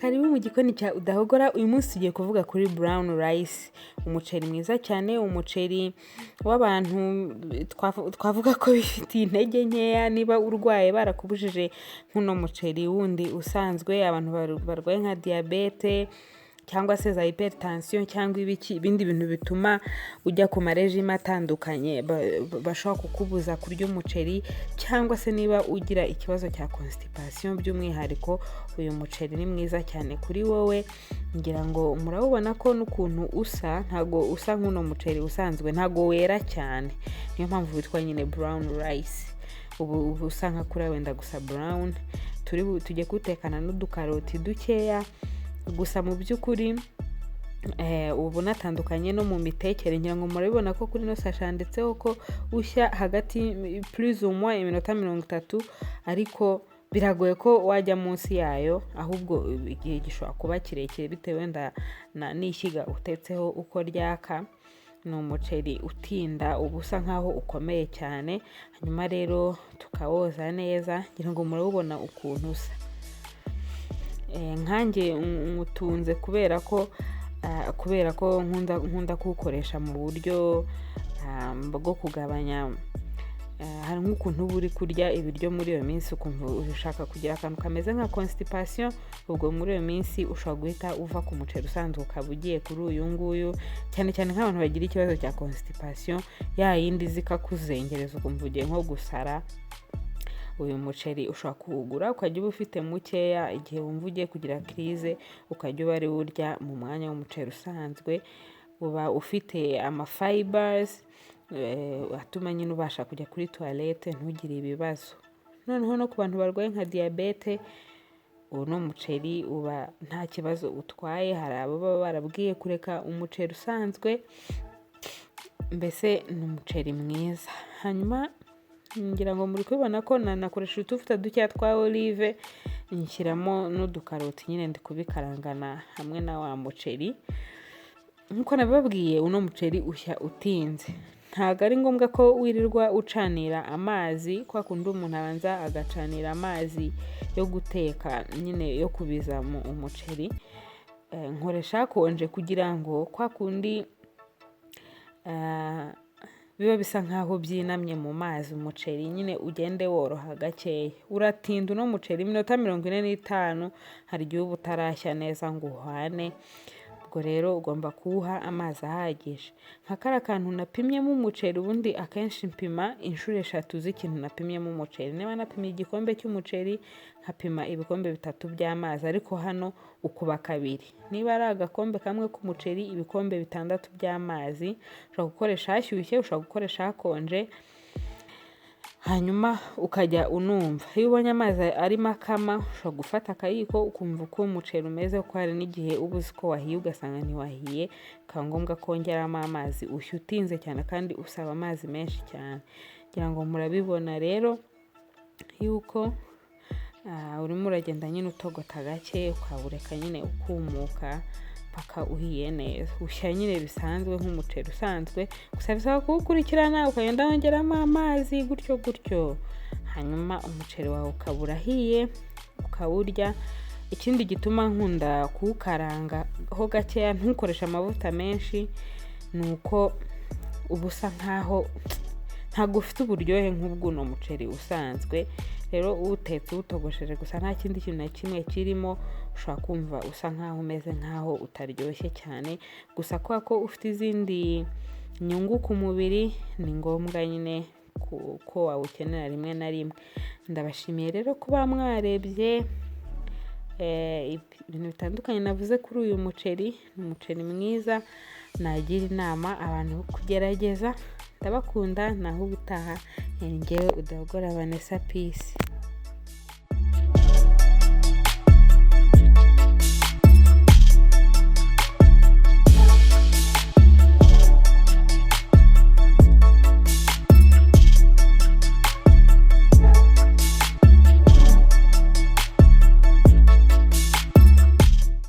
Karibu mu gikoni cya udahogora. Uyu munsi tugiye kuvuga kuri brown rice, umuceri mwiza cyane, umuceri w'abantu twavuga ko bifitiye intege nkeya. Niba urwaye barakubujije nk'uno muceri wundi usanzwe, abantu barwaye nka diabete cyangwa se za hypertension cyangwa ibindi bintu bituma ujya ku marejime atandukanye, bashobora kukubuza kurya umuceri, cyangwa se niba ugira ikibazo cya constipation by'umwihariko, uyu muceri ni mwiza cyane kuri wowe. Ngira ngo murabona ko n'ukuntu usa, ntago usa nk'uno muceri usanzwe, ntago wera cyane, niyo mpamvu witwa nyine brown rice. Ubu usa nka kuri wenda gusa brown. Tujye kutekana n'udukaroti dukeya, gusa mu by'ukuri ubu natandukanye no mu mitekere. Ngira ngo murabibona ko kuri no sasha handitseho ko ushya hagati plus ou moins iminota 30, ariko biragoye ko wajya munsi yayo, ahubwo igihe gishobora kuba kirekire bitewe n'ishyiga utetseho uko ryaka. Ni umuceri utinda, ubusa nkaho ukomeye cyane. Hanyuma rero tukawoza neza, ngira ngo murabibona ukuntu usa. Nkanjye mutunze kubera ko nkunda kuwukoresha mu buryo bwo kugabanya, hari nk'ukuntu uba uri kurya ibiryo muri iyo minsi ukuntu ushaka kugira akantu kameze nka constipation, ubwo muri iyo minsi ushobora guhita uva ku muceri usanzwe ukaba ugiye kuri uyu nguyu, cyane cyane nk'abantu bagira ikibazo cya constipation, ya yindi zikakuzengereza ukumva ugiye nko gusara. Uyu muceri ushobora kuwugura ukajya uba ufite mukeya, igihe wumva ugiye kugira crise ukajya uba ari urya mu mwanya w'umuceri usanzwe. Uba ufite ama fibers atuma nyine ubasha kujya kuri toilette ntugire ibibazo. Noneho no ku bantu barwaye nka diabete, uno muceri uba nta kibazo utwaye. Hari abo baba barabwiye kureka umuceri usanzwe, mbese ni umuceri mwiza. Hanyuma ngira ngo muri kubibona ko nakoresha utuvuta dukeya twa olive, nshyiramo n'udukaroti nyine ndi kubikarangana hamwe na wa muceri. Nkuko nabibabwiye, uno muceri ushya utinze, ntabwo ari ngombwa ko wirirwa ucanira amazi kwa kundi umuntu abanza agacanira amazi yo guteka nyine yo kubiza mu umuceri. Nkoresha konje kugira ngo kwa kundi biba bisa nkaho byinamye mu mazi, umuceri nyine ugende woroha gakeya. Uratinda uno muceri iminota 45, hari igihe uba utarashya neza ngo uhwane. Ubwo rero ugomba kuwuha amazi ahagije. Nka kara kantu napimyemo umuceri, ubundi akenshi mpima inshuro 3 z'ikintu napimyemo umuceri. Niba napimye igikombe cy'umuceri, nkapima ibikombe 3 by'amazi, ariko hano ukuba 2. Niba ari agakombe kamwe k'umuceri, ibikombe 6 by'amazi. Ushobora gukoresha hashyushye, ushobora gukoresha hakonje, hanyuma ukajya unumva. Iyo ubonye amazi arimo akama, ushobora gufata akayiko ukumva uko umuceri umeze, kuko hari n'igihe uba uzi ko wahiye ugasanga ntiwahiye, bikaba ngombwa kongeramo amazi. Ushya utinze cyane kandi usaba amazi menshi cyane. Ngira ngo murabibona rero yuko urimo uragenda nyine utogota gake, ukawureka nyine ukumuka paka uhiye neza. Ushya nyine bisanzwe nk'umuceri usanzwe, gusa bisaba kuwukurikirana ukagenda wongeramo amazi gutyo gutyo, hanyuma umuceri wawe ukabura ahiye ukawurya. Ikindi gituma nkunda kuwukaranga ho gakeya, ntukoresha amavuta menshi, nuko ubusa nkaho ntago ufite uburyohe nk'ubw'uno muceri usanzwe. Rero utetse utogosheje gusa nta kindi kintu na kimwe kirimo, ushobora kumva usa nkaho umeze nkaho utaryoshye cyane. Gusa kwa ko ufite izindi nyungu ku mubiri, ni ngombwa nyine ko wawukenera rimwe na rimwe. Ndabashimiye rero kuba mwarebye ibintu bitandukanye navuze kuri uyu muceri. Ni umuceri mwiza, nagira inama abantu kugerageza. Ndabakunda, naho ubutaha. Njyewe Udahogora Vanessa, peace.